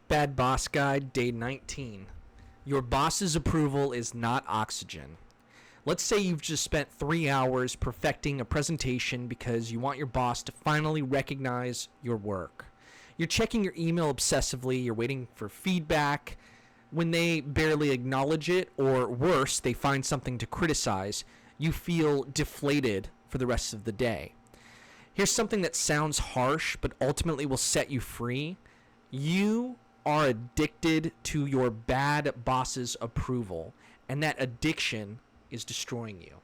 Bad Boss Guide, Day 19. Your boss's approval is not oxygen. Let's say you've just spent 3 hours perfecting a presentation because you want your boss to finally recognize your work. You're checking your email obsessively, you're waiting for feedback. When they barely acknowledge it, or worse, they find something to criticize, you feel deflated for the rest of the day. Here's something that sounds harsh, but ultimately will set you free. You are addicted to your bad boss's approval, and that addiction is destroying you.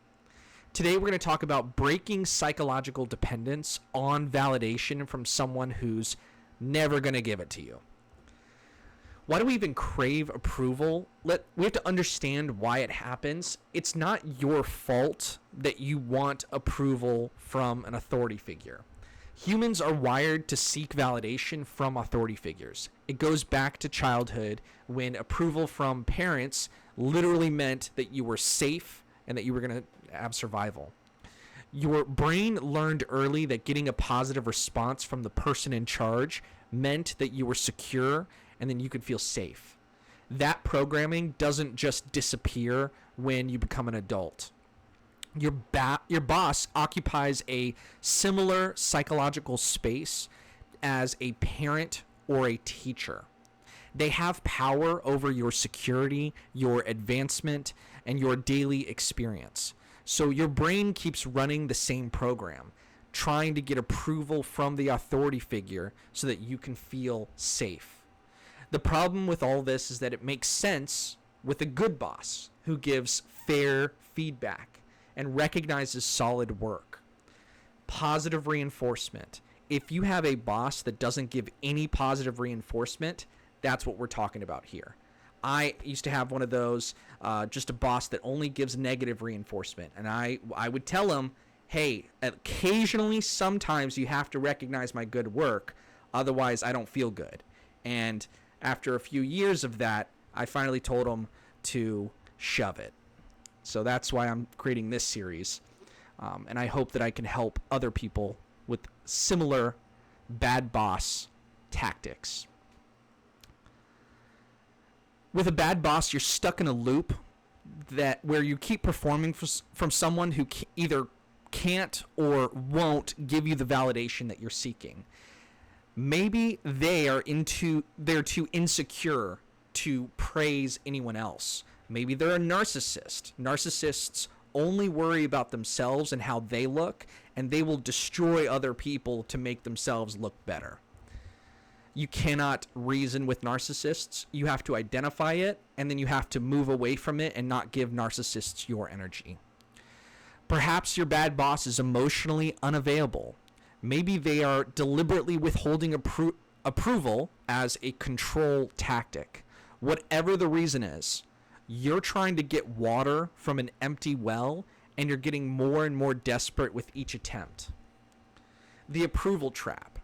Today, we're going to talk about breaking psychological dependence on validation from someone who's never going to give it to you. Why do we even crave approval? We have to understand why it happens. It's not your fault that you want approval from an authority figure. Humans are wired to seek validation from authority figures. It goes back to childhood when approval from parents literally meant that you were safe and that you were going to have survival. Your brain learned early that getting a positive response from the person in charge meant that you were secure and then you could feel safe. That programming doesn't just disappear when you become an adult. Your boss occupies a similar psychological space as a parent or a teacher. They have power over your security, your advancement, and your daily experience. So your brain keeps running the same program, trying to get approval from the authority figure so that you can feel safe. The problem with all this is that it makes sense with a good boss who gives fair feedback and recognizes solid work. Positive reinforcement. If you have a boss that doesn't give any positive reinforcement, that's what we're talking about here. I used to have one of those, just a boss that only gives negative reinforcement. And I would tell him, hey, occasionally, sometimes you have to recognize my good work. Otherwise, I don't feel good. And after a few years of that, I finally told him to shove it. So that's why I'm creating this series. And I hope that I can help other people with similar bad boss tactics. With a bad boss, you're stuck in a loop where you keep performing from someone who either can't or won't give you the validation that you're seeking. Maybe they're too insecure to praise anyone else. Maybe they're a narcissist. Narcissists only worry about themselves and how they look, and they will destroy other people to make themselves look better. You cannot reason with narcissists. You have to identify it, and then you have to move away from it and not give narcissists your energy. Perhaps your bad boss is emotionally unavailable. Maybe they are deliberately withholding approval as a control tactic. Whatever the reason is, you're trying to get water from an empty well, and you're getting more and more desperate with each attempt. The approval trap.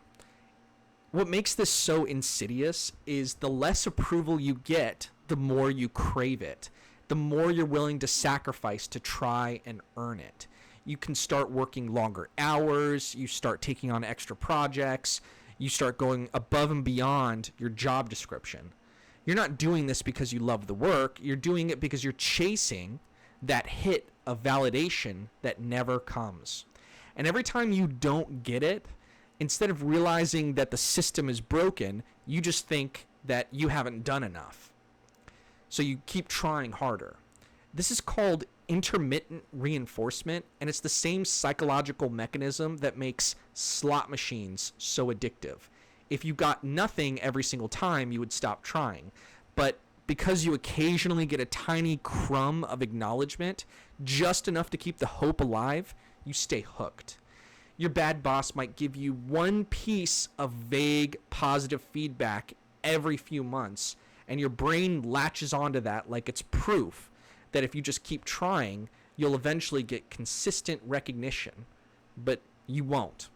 What makes this so insidious is the less approval you get, the more you crave it, the more you're willing to sacrifice to try and earn it. You can start working longer hours, you start taking on extra projects, you start going above and beyond your job description. You're not doing this because you love the work, you're doing it because you're chasing that hit of validation that never comes. And every time you don't get it, instead of realizing that the system is broken, you just think that you haven't done enough. So you keep trying harder. This is called intermittent reinforcement, and it's the same psychological mechanism that makes slot machines so addictive. If you got nothing every single time, you would stop trying. But because you occasionally get a tiny crumb of acknowledgement, just enough to keep the hope alive, you stay hooked. Your bad boss might give you one piece of vague positive feedback every few months, and your brain latches onto that like it's proof that if you just keep trying, you'll eventually get consistent recognition, but you won't.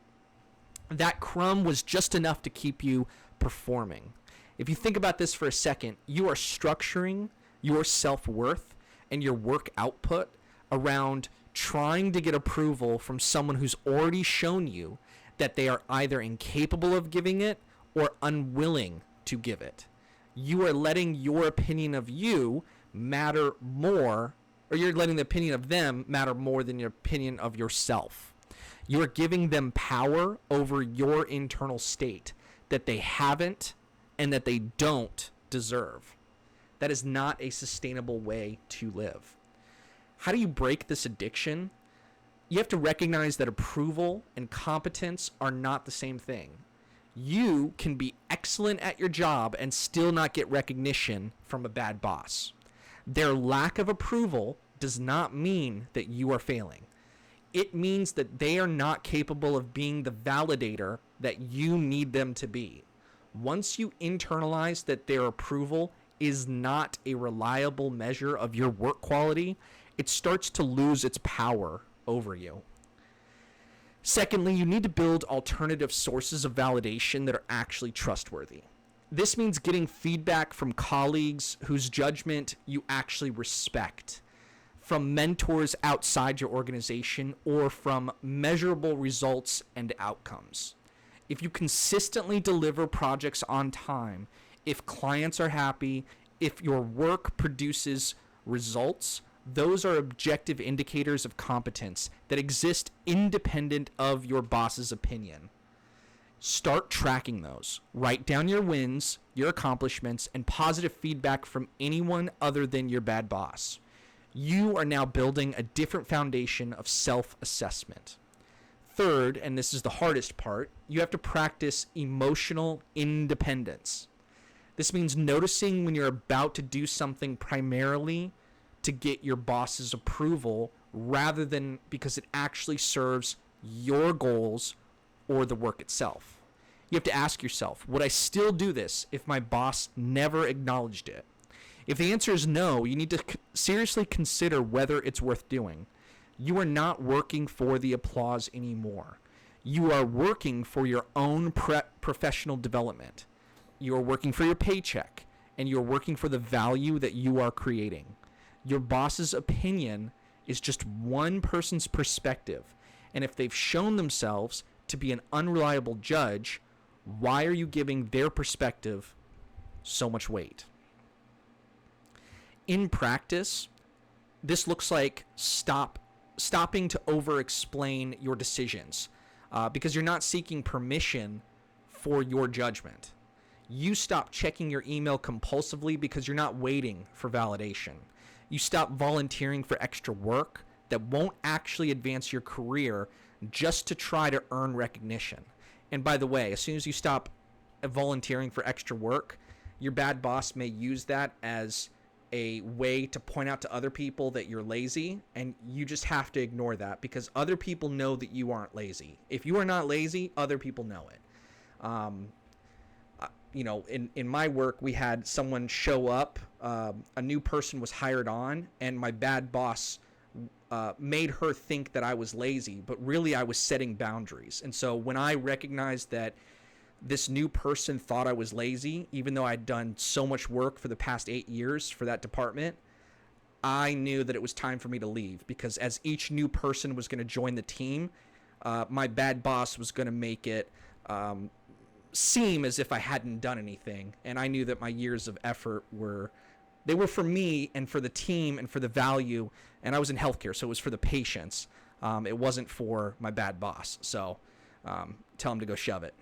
That crumb was just enough to keep you performing. If you think about this for a second, you are structuring your self-worth and your work output around trying to get approval from someone who's already shown you that they are either incapable of giving it or unwilling to give it. You are letting your opinion of you matter more, or you're letting the opinion of them matter more than your opinion of yourself. You're giving them power over your internal state that they haven't and that they don't deserve. That is not a sustainable way to live. How do you break this addiction? You have to recognize that approval and competence are not the same thing. You can be excellent at your job and still not get recognition from a bad boss. Their lack of approval does not mean that you are failing. It means that they are not capable of being the validator that you need them to be. Once you internalize that their approval is not a reliable measure of your work quality, it starts to lose its power over you. Secondly, you need to build alternative sources of validation that are actually trustworthy. This means getting feedback from colleagues whose judgment you actually respect, from mentors outside your organization, or from measurable results and outcomes. If you consistently deliver projects on time, if clients are happy, if your work produces results, those are objective indicators of competence that exist independent of your boss's opinion. Start tracking those. Write down your wins, your accomplishments, and positive feedback from anyone other than your bad boss. You are now building a different foundation of self-assessment. Third, and this is the hardest part, you have to practice emotional independence. This means noticing when you're about to do something primarily to get your boss's approval rather than because it actually serves your goals or the work itself. You have to ask yourself, would I still do this if my boss never acknowledged it? If the answer is no, you need to seriously consider whether it's worth doing. You are not working for the applause anymore. You are working for your own professional development. You are working for your paycheck, and you're working for the value that you are creating. Your boss's opinion is just one person's perspective, and if they've shown themselves to be an unreliable judge, why are you giving their perspective so much weight? In practice, this looks like stopping to over-explain your decisions because you're not seeking permission for your judgment. You stop checking your email compulsively because you're not waiting for validation. You stop volunteering for extra work that won't actually advance your career just to try to earn recognition. And by the way, as soon as you stop volunteering for extra work, your bad boss may use that as a way to point out to other people that you're lazy, and you just have to ignore that because other people know that you aren't lazy. If you are not lazy, other people know it. In my work, we had someone show up, a new person was hired on, and my bad boss made her think that I was lazy, but really I was setting boundaries. And so when I recognized that this new person thought I was lazy, even though I'd done so much work for the past 8 years for that department, I knew that it was time for me to leave because as each new person was going to join the team, my bad boss was going to make it seem as if I hadn't done anything. And I knew that my years of effort were for me and for the team and for the value. And I was in healthcare, so it was for the patients. It wasn't for my bad boss. So tell him to go shove it.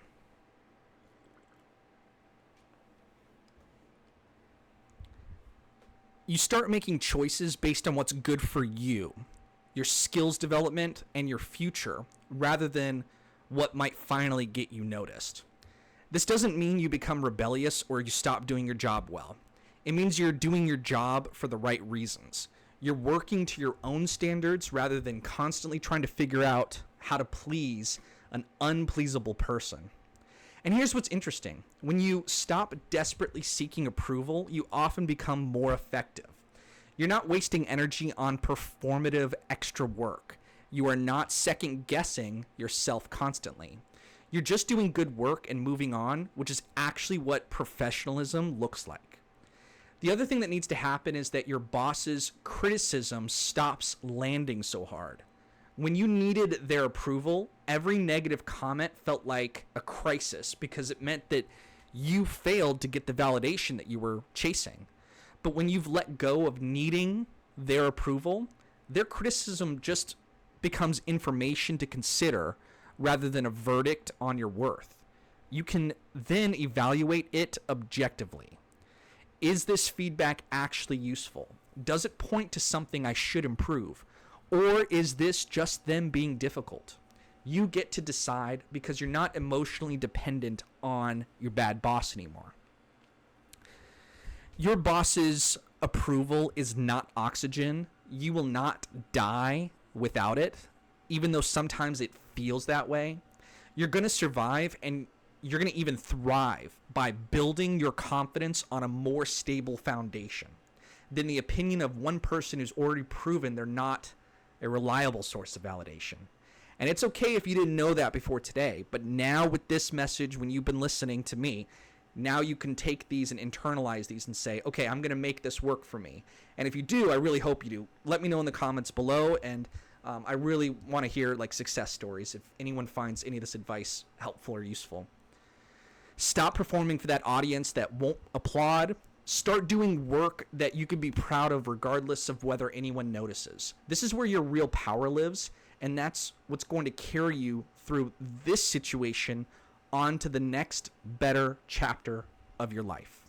You start making choices based on what's good for you, your skills development, and your future, rather than what might finally get you noticed. This doesn't mean you become rebellious or you stop doing your job well. It means you're doing your job for the right reasons. You're working to your own standards rather than constantly trying to figure out how to please an unpleasable person. And here's what's interesting. When you stop desperately seeking approval, you often become more effective. You're not wasting energy on performative extra work. You are not second guessing yourself constantly. You're just doing good work and moving on, which is actually what professionalism looks like. The other thing that needs to happen is that your boss's criticism stops landing so hard. When you needed their approval, every negative comment felt like a crisis because it meant that You failed to get the validation that you were chasing. But when you've let go of needing their approval, their criticism just becomes information to consider rather than a verdict on your worth. You can then evaluate it objectively. Is this feedback actually useful? Does it point to something I should improve? Or is this just them being difficult? You get to decide because you're not emotionally dependent on your bad boss anymore. Your boss's approval is not oxygen. You will not die without it, even though sometimes it feels that way. You're going to survive, and you're going to even thrive by building your confidence on a more stable foundation than the opinion of one person who's already proven they're not a reliable source of validation. And it's okay if you didn't know that before today, but now with this message, when you've been listening to me, now you can take these and internalize these and say, okay, I'm going to make this work for me. And if you do, I really hope you do. Let me know in the comments below, and I really want to hear like success stories if anyone finds any of this advice helpful or useful. Stop performing for that audience that won't applaud. Start doing work that you can be proud of regardless of whether anyone notices. This is where your real power lives, and that's what's going to carry you through this situation on to the next better chapter of your life.